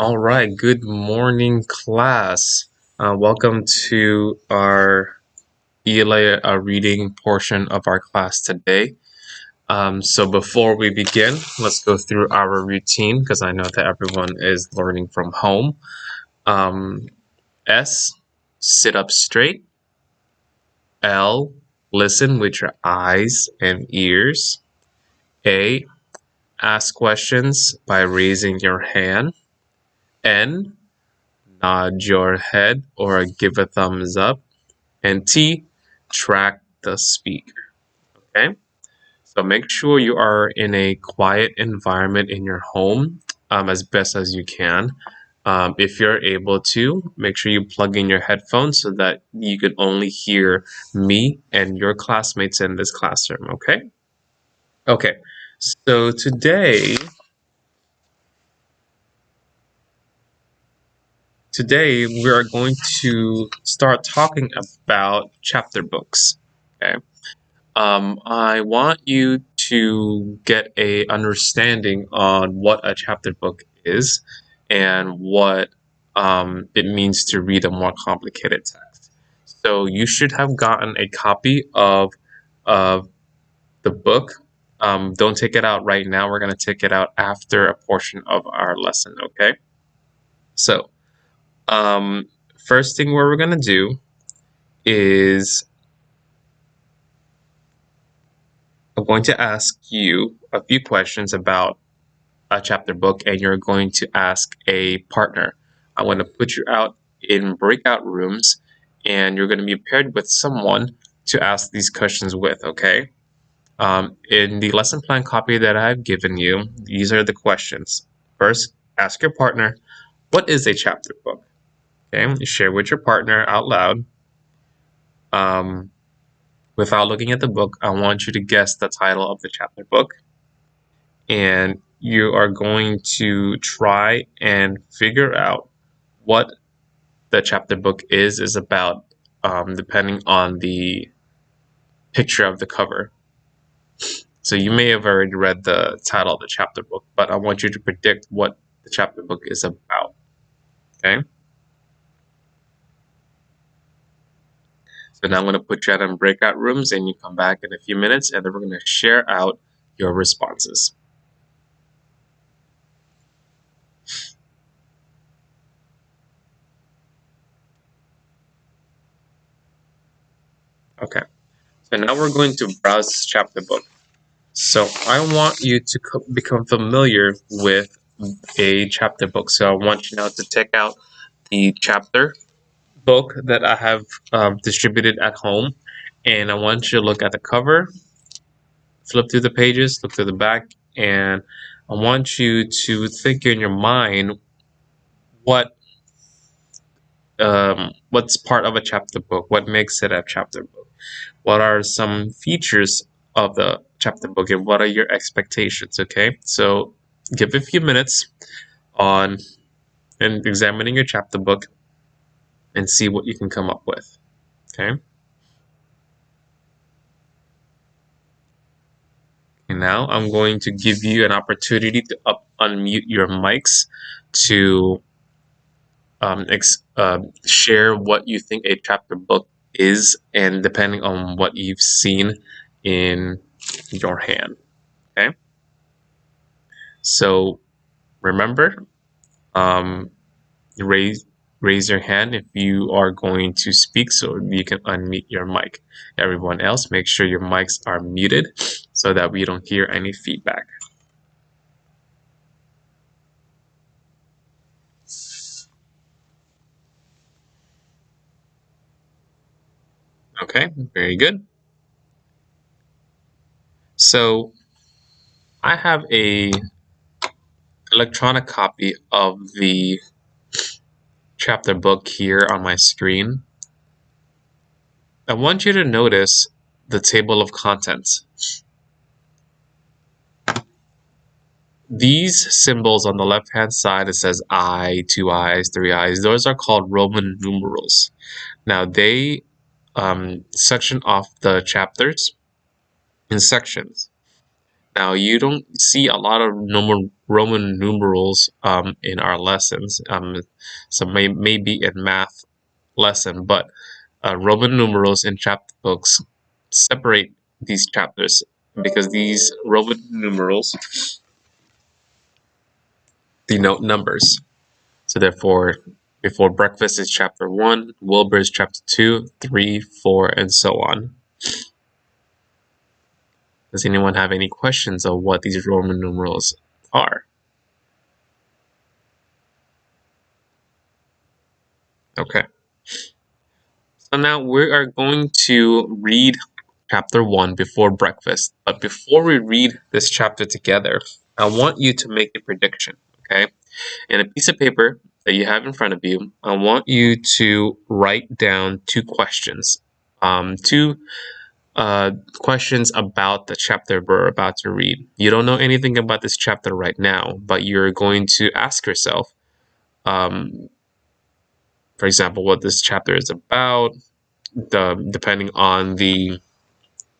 All right, good morning, class. Welcome to our ELA reading portion of our class today. So before we begin, let's go through our routine because I know that everyone is learning from home. S, sit up straight. L, listen with your eyes and ears. A, ask questions by raising your hand. N, nod your head or give a thumbs up. And T, track the speaker. Okay, so make sure you are in a quiet environment in your home as best as you can. If you're able to, make sure you plug in your headphones so that you can only hear me and your classmates in this classroom. Okay, so today we are going to start talking about chapter books. Okay. I want you to get a understanding on what a chapter book is and what it means to read a more complicated text. So you should have gotten a copy of the book. Don't take it out right now. We're going to take it out after a portion of our lesson, okay? So first thing what we're going to do is I'm going to ask you a few questions about a chapter book, and you're going to ask a partner. I'm going to put you out in breakout rooms, and you're going to be paired with someone to ask these questions with, okay? In the lesson plan copy that I've given you, these are the questions. First, ask your partner, what is a chapter book? Okay, you share with your partner out loud. Without looking at the book, I want you to guess the title of the chapter book. And you are going to try and figure out what the chapter book is about, depending on the picture of the cover. So you may have already read the title of the chapter book, but I want you to predict what the chapter book is about. Okay? So now I'm going to put you out in breakout rooms, and you come back in a few minutes, and then we're going to share out your responses. Okay. So now we're going to browse this chapter book. So I want you to become familiar with a chapter book. So I want you now to take out the chapter book that I have distributed at home, and I want you to look at the cover, flip through the pages, look through the back, and I want you to think in your mind what's part of a chapter book, what makes it a chapter book, what are some features of the chapter book, and what are your expectations. Okay, so give a few minutes on and examining your chapter book and see what you can come up with. Okay. And now I'm going to give you an opportunity to unmute your mics to share what you think a chapter book is, and depending on what you've seen in your hand. Okay. So remember, raise your hand if you are going to speak so you can unmute your mic. Everyone else, make sure your mics are muted so that we don't hear any feedback. Okay, very good. So I have a electronic copy of the chapter book here on my screen. I want you to notice the table of contents. These symbols on the left-hand side, it says I, 2 eyes, 3 eyes. Those are called Roman numerals. Now they section off the chapters in sections. Now, you don't see a lot of Roman numerals in our lessons. So maybe in math lesson, but Roman numerals in chapter books separate these chapters because these Roman numerals denote numbers. So therefore, before breakfast is chapter 1, Wilbur is chapter 2, 3, 4, and so on. Does anyone have any questions of what these Roman numerals are? Okay. So now we are going to read chapter 1 before breakfast. But before we read this chapter together, I want you to make a prediction, okay? In a piece of paper that you have in front of you, I want you to write down two questions. Two questions about the chapter we're about to read. You don't know anything about this chapter right now, but you're going to ask yourself, um, for example, what this chapter is about, depending on the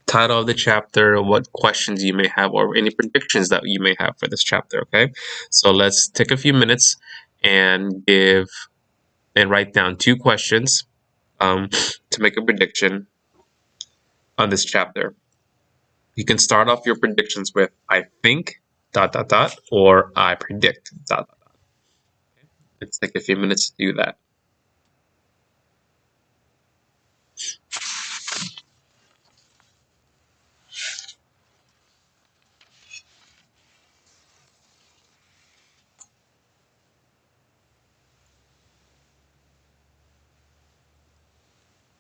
title of the chapter, what questions you may have, or any predictions that you may have for this chapter. Okay, so let's take a few minutes and write down two questions to make a prediction on this chapter. You can start off your predictions with "I think dot dot dot" or "I predict dot dot dot." Let's take a few minutes to do that.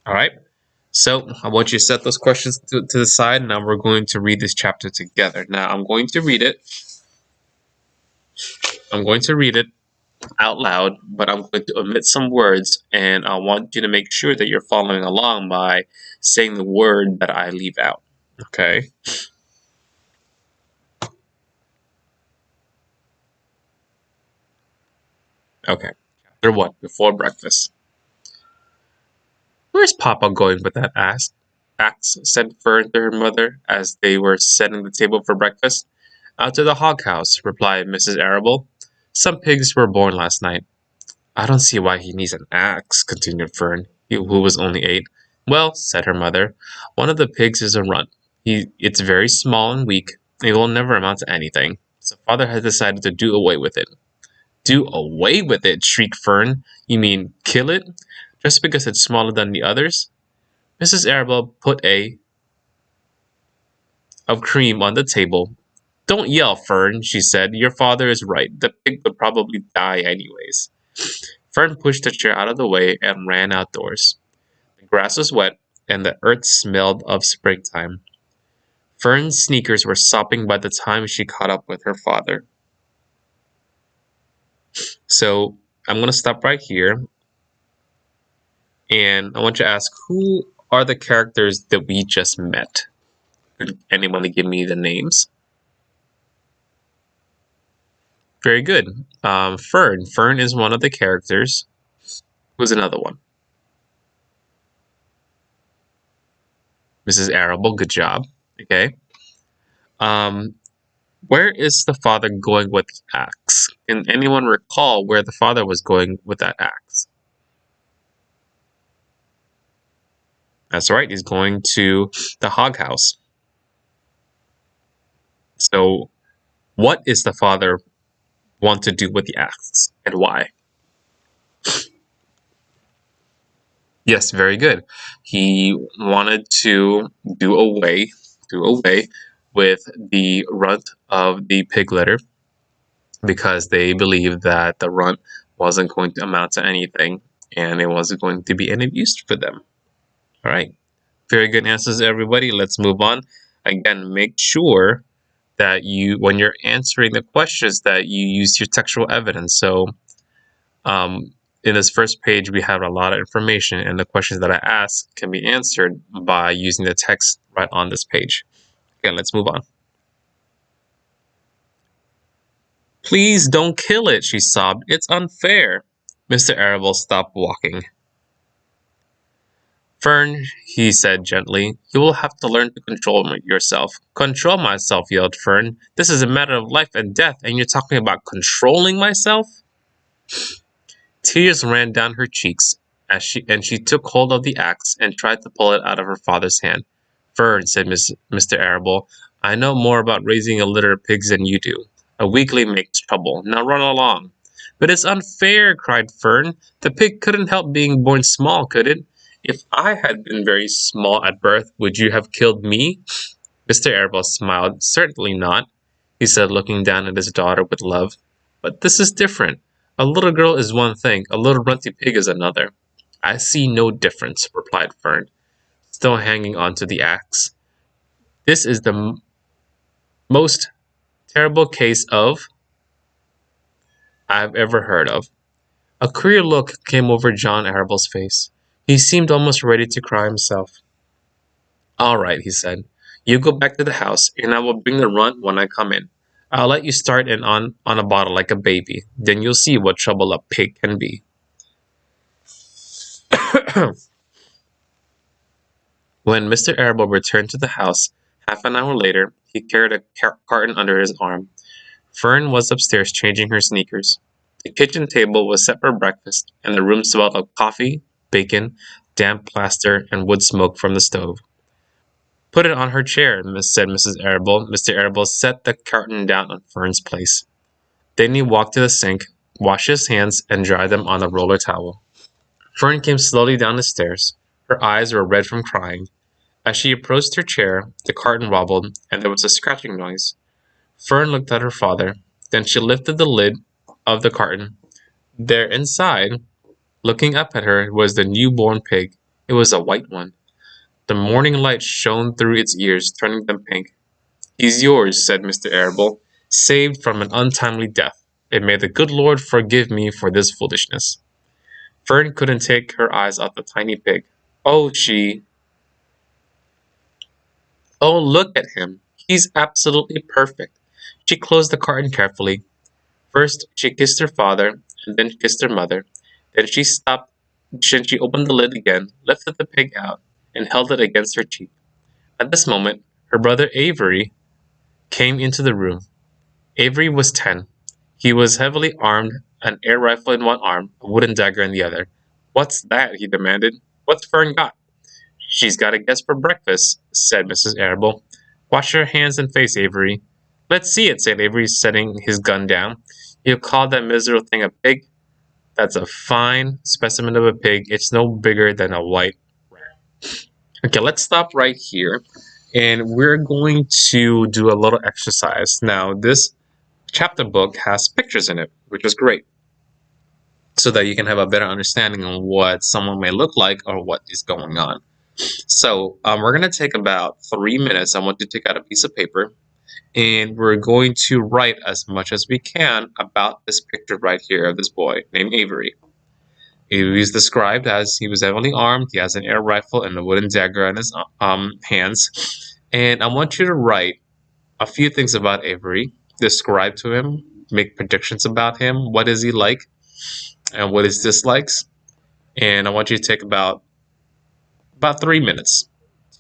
All right. So I want you to set those questions to the side. Now we're going to read this chapter together. Now I'm going to read it. I'm going to read it out loud, but I'm going to omit some words, and I want you to make sure that you're following along by saying the word that I leave out. Okay? Okay. Chapter 1, Before Breakfast. "Where's Papa going with that axe?" said Fern to her mother as they were setting the table for breakfast. "Out to the hog house," replied Mrs. Arable. "Some pigs were born last night." "I don't see why he needs an axe," continued Fern, who was only 8. "Well," said her mother, "one of the pigs is a runt. It's very small and weak. It will never amount to anything. So father has decided to do away with it." "Do away with it?" shrieked Fern. "You mean kill it? Just because it's smaller than the others?" Mrs. Arable put a of cream on the table. "Don't yell, Fern," she said. "Your father is right. The pig would probably die anyways." Fern pushed the chair out of the way and ran outdoors. The grass was wet, and the earth smelled of springtime. Fern's sneakers were sopping by the time she caught up with her father. So I'm going to stop right here, and I want you to ask, who are the characters that we just met? Could anyone give me the names? Very good. Fern. Fern is one of the characters. Who's another one? Mrs. Arable. Good job. Okay. Um, where is the father going with the axe? Can anyone recall where the father was going with that axe? That's right. He's going to the hog house. So, what is the father want to do with the axe, and why? Yes, very good. He wanted to do away do away with the runt of the pig litter because they believed that the runt wasn't going to amount to anything and it wasn't going to be any use for them. All right. Very good answers, everybody. Let's move on. Again, make sure that you, when you're answering the questions, that you use your textual evidence. So um, in this first page, we have a lot of information, and the questions that I ask can be answered by using the text right on this page. Okay, let's move on. "Please don't kill it," she sobbed. "It's unfair." Mr. Arable stopped walking. Fern, he said gently, you will have to learn to control yourself. Control myself, yelled Fern. This is a matter of life and death, and you're talking about controlling myself? Tears ran down her cheeks as she took hold of the axe and tried to pull it out of her father's hand. Fern, said Mr. Arable, I know more about raising a litter of pigs than you do. A weakling makes trouble. Now run along. But it's unfair, cried Fern. The pig couldn't help being born small, could it? If I had been very small at birth, would you have killed me? Mr. Arable smiled. Certainly not, he said, looking down at his daughter with love. But this is different. A little girl is one thing, a little runty pig is another. I see no difference, replied Fern, still hanging on to the axe. This is the most terrible case of I've ever heard of. A queer look came over John Arable's face. He seemed almost ready to cry himself. All right, he said. You go back to the house, and I will bring the runt when I come in. I'll let you start in on a bottle like a baby. Then you'll see what trouble a pig can be. When Mr. Arable returned to the house, half an hour later, he carried a carton under his arm. Fern was upstairs changing her sneakers. The kitchen table was set for breakfast, and the room smelled of coffee, bacon, damp plaster, and wood smoke from the stove. Put it on her chair, said Mrs. Arable. Mr. Arable set the carton down on Fern's place. Then he walked to the sink, washed his hands, and dried them on a roller towel. Fern came slowly down the stairs. Her eyes were red from crying. As she approached her chair, the carton wobbled, and there was a scratching noise. Fern looked at her father. Then she lifted the lid of the carton. There inside, looking up at her, was the newborn pig. It was a white one. The morning light shone through its ears, turning them pink. He's yours, said Mr. Arable, saved from an untimely death. And may the good Lord forgive me for this foolishness. Fern couldn't take her eyes off the tiny pig. Oh, oh, look at him. He's absolutely perfect. She closed the carton carefully. First, she kissed her father, and then kissed her mother. Then she stopped. Then she opened the lid again, lifted the pig out, and held it against her cheek. At this moment, her brother Avery came into the room. Avery was 10. He was heavily armed, an air rifle in one arm, a wooden dagger in the other. What's that? He demanded. What's Fern got? She's got a guest for breakfast, said Mrs. Arable. Wash your hands and face, Avery. Let's see it, said Avery, setting his gun down. You call that miserable thing a pig? That's a fine specimen of a pig. It's no bigger than a white rat. Okay, let's stop right here. And we're going to do a little exercise. Now, this chapter book has pictures in it, which is great, so that you can have a better understanding on what someone may look like or what is going on. So we're going to take about 3 minutes. I want you to take out a piece of paper, and we're going to write as much as we can about this picture right here of this boy named Avery. He is described as he was heavily armed. He has an air rifle and a wooden dagger in his hands. And I want you to write a few things about Avery, describe to him, make predictions about him. What is he like and what his dislikes? And I want you to take about 3 minutes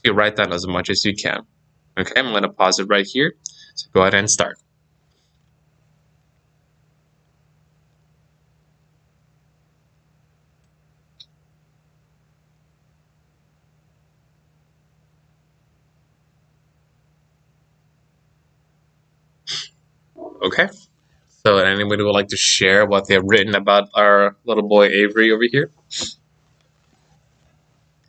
to write down as much as you can. Okay, I'm going to pause it right here. So go ahead and start. Okay. So anybody would like to share what they have written about our little boy Avery over here?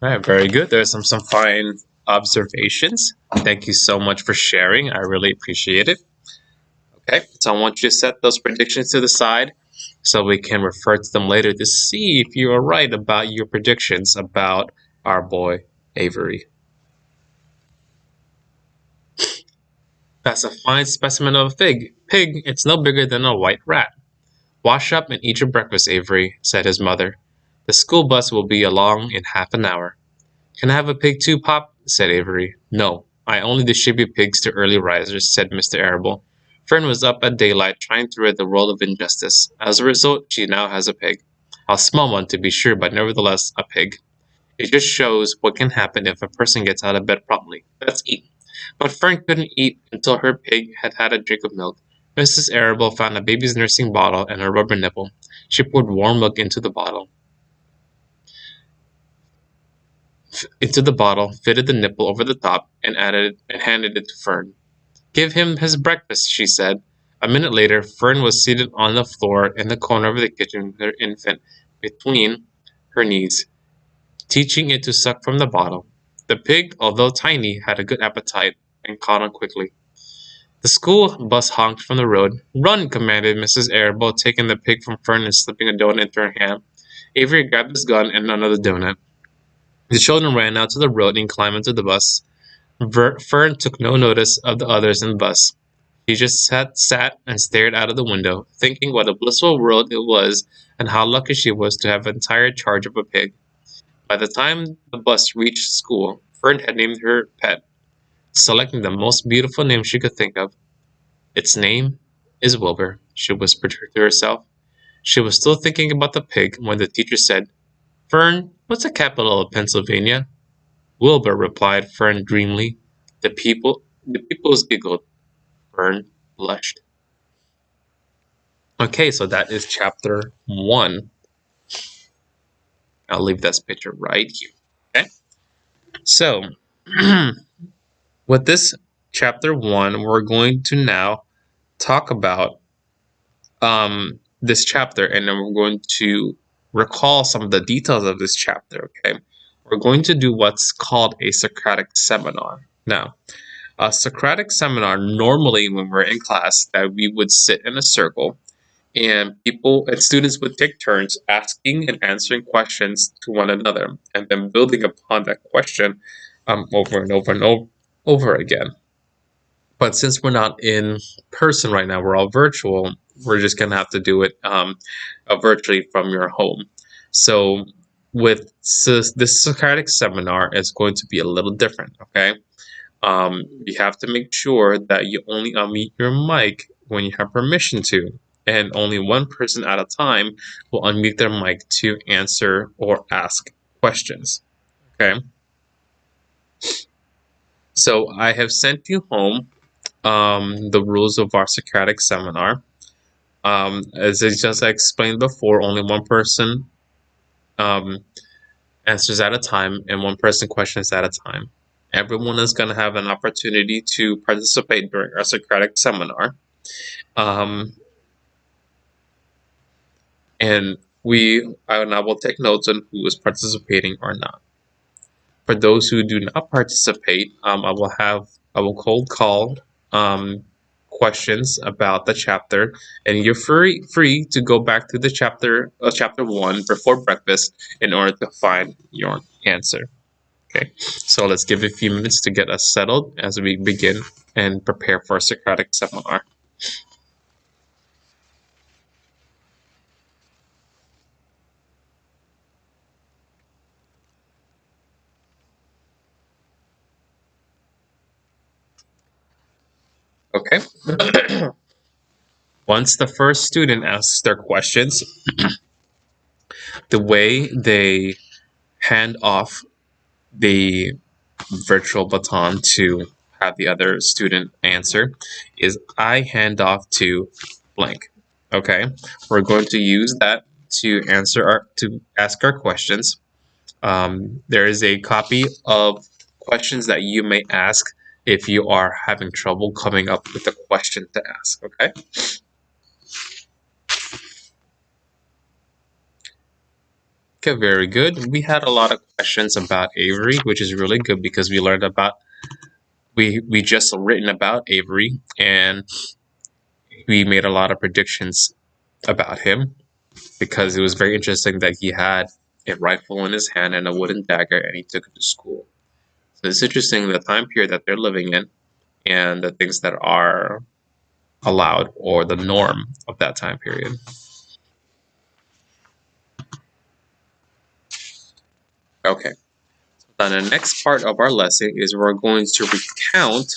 All right, very good. There's some fine observations. Thank you so much for sharing. I really appreciate it. Okay, so I want you to set those predictions to the side so we can refer to them later to see if you are right about your predictions about our boy Avery. That's a fine specimen of a pig. Pig, it's no bigger than a white rat. Wash up and eat your breakfast, Avery, said his mother. The school bus will be along in half an hour. Can I have a pig too, Pop? Said Avery. No, I only distribute pigs to early risers, said Mr. Arable. Fern was up at daylight trying to rid the world of injustice. As a result, she now has a pig. A small one, to be sure, but nevertheless a pig. It just shows what can happen if a person gets out of bed promptly. Let's eat. But Fern couldn't eat until her pig had had a drink of milk. Mrs. Arable found a baby's nursing bottle and a rubber nipple. She poured warm milk into the bottle, fitted the nipple over the top, and handed it to Fern. Give him his breakfast, she said. A minute later, Fern was seated on the floor in the corner of the kitchen with her infant between her knees, teaching it to suck from the bottle. The pig, although tiny, had a good appetite and caught on quickly. The school bus honked from the road. Run, commanded Mrs. Arable, taking the pig from Fern and slipping a donut into her hand. Avery grabbed his gun and another donut. The children ran out to the road and climbed into the bus. Fern took no notice of the others in the bus. She just sat and stared out of the window, thinking what a blissful world it was and how lucky she was to have entire charge of a pig. By the time the bus reached school, Fern had named her pet, selecting the most beautiful name she could think of. Its name is Wilbur, she whispered to herself. She was still thinking about the pig when the teacher said, Fern, what's the capital of Pennsylvania? Wilbur, replied Fern dreamily. The pupils giggled. Fern blushed. Okay, so that is chapter 1. I'll leave this picture right here. Okay, so with this chapter 1, we're going to now talk about this chapter, and then we're going to recall some of the details of this chapter. Okay, we're going to do what's called a Socratic seminar. Now, a Socratic seminar, normally when we're in class, that we would sit in a circle and people and students would take turns asking and answering questions to one another and then building upon that question over and over and over again. But since we're not in person right now, we're all virtual, we're just going to have to do it virtually from your home. So with this Socratic seminar, it's going to be a little different, okay? You have to make sure that you only unmute your mic when you have permission to, and only one person at a time will unmute their mic to answer or ask questions. Okay. So I have sent you home the rules of our Socratic seminar. As I just explained before, only one person answers at a time and one person questions at a time. Everyone is going to have an opportunity to participate during our Socratic seminar. And I will take notes on who is participating or not. For those who do not participate, I will cold call questions about the chapter, and you're free to go back to the chapter 1 before breakfast in order to find your answer. Okay, so let's give it a few minutes to get us settled as we begin and prepare for a Socratic seminar. Okay. Once the first student asks their questions, the way they hand off the virtual baton to have the other student answer is I hand off to blank. Okay, we're going to use that to ask our questions. There is a copy of questions that you may ask if you are having trouble coming up with a question to ask. Okay. Okay, very good. We had a lot of questions about Avery, which is really good because we learned about we just written about Avery and we made a lot of predictions about him because it was very interesting that he had a rifle in his hand and a wooden dagger and he took it to school. So it's interesting the time period that they're living in and the things that are allowed or the norm of that time period. Okay. Now the next part of our lesson is we're going to recount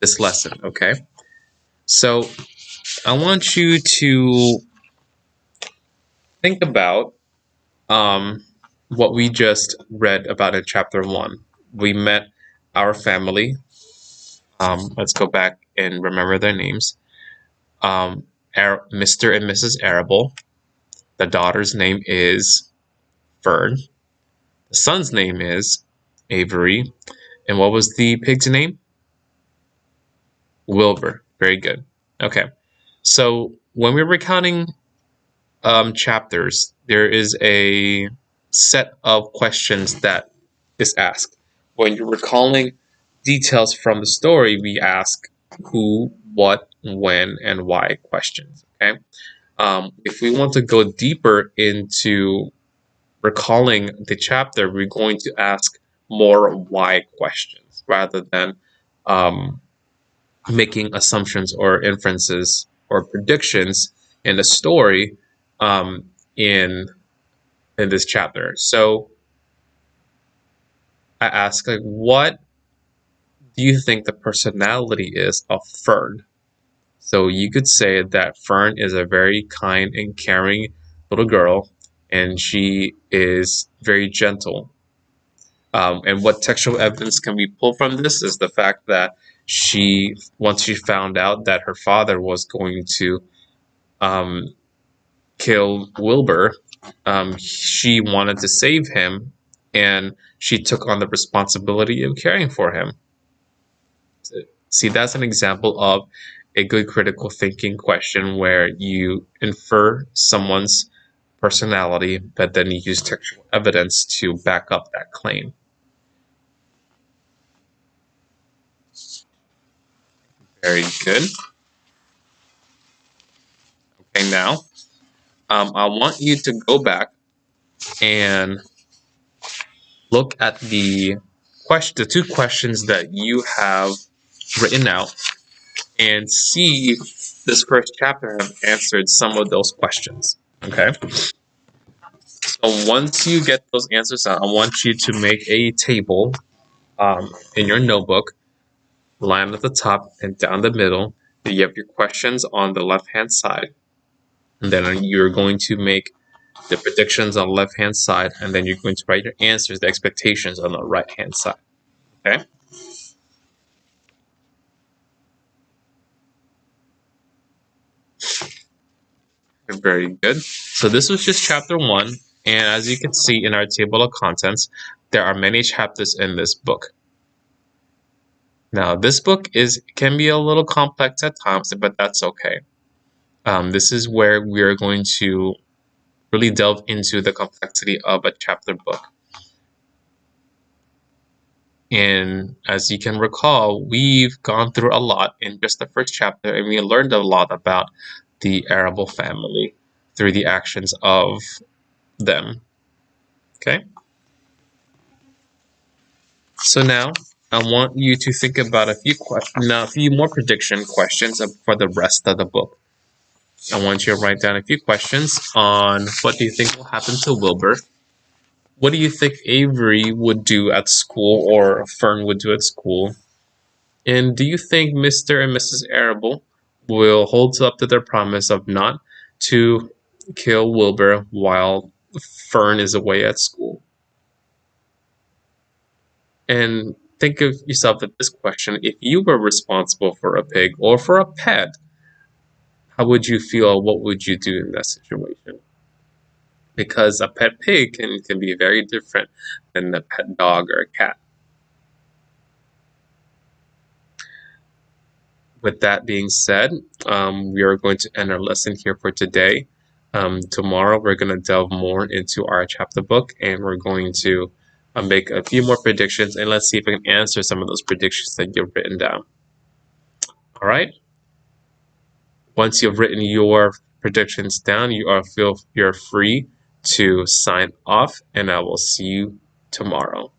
this lesson, okay? So I want you to think about what we just read about in chapter 1. We met our family. Let's go back and remember their names. Mr. and Mrs. Arable. The daughter's name is Fern. The son's name is Avery. And what was the pig's name? Wilbur. Very good. Okay. So when we're recounting chapters, there is a set of questions that is asked. When you're recalling details from the story, we ask who, what, when, and why questions. Okay. If we want to go deeper into recalling the chapter, we're going to ask more why questions rather than making assumptions or inferences or predictions in the story um, in this chapter. So I ask, like, what do you think the personality is of Fern? So you could say that Fern is a very kind and caring little girl, and she is very gentle. And what textual evidence can we pull from this is the fact that once she found out that her father was going to um, kill Wilbur, she wanted to save him, and she took on the responsibility of caring for him. See, that's an example of a good critical thinking question where you infer someone's personality, but then you use textual evidence to back up that claim. Very good. Okay, now I want you to go back and look at the two questions that you have written out, and see if this first chapter have answered some of those questions. Okay. So once you get those answers out, I want you to make a table in your notebook, line at the top and down the middle. You have your questions on the left-hand side, and then you're going to make the predictions on the left-hand side, and then you're going to write your answers, the expectations on the right-hand side. Okay? Very good. So this was just chapter 1, and as you can see in our table of contents, there are many chapters in this book. Now, this book can be a little complex at times, but that's okay. This is where we are going to really delve into the complexity of a chapter book. And as you can recall, we've gone through a lot in just the first chapter, and we learned a lot about the Arable family through the actions of them. Okay? So now I want you to think about a few more prediction questions for the rest of the book. I want you to write down a few questions on what do you think will happen to Wilbur? What do you think Avery would do at school or Fern would do at school? And do you think Mr. and Mrs. Arable will hold up to their promise of not to kill Wilbur while Fern is away at school? And think of yourself at this question: if you were responsible for a pig or for a pet, how would you feel? What would you do in that situation? Because a pet pig can be very different than a pet dog or a cat. With that being said, we are going to end our lesson here for today. Tomorrow, we're going to delve more into our chapter book, and we're going to make a few more predictions, and let's see if we can answer some of those predictions that you've written down. All right? Once you've written your predictions down, you're free to sign off, and I will see you tomorrow.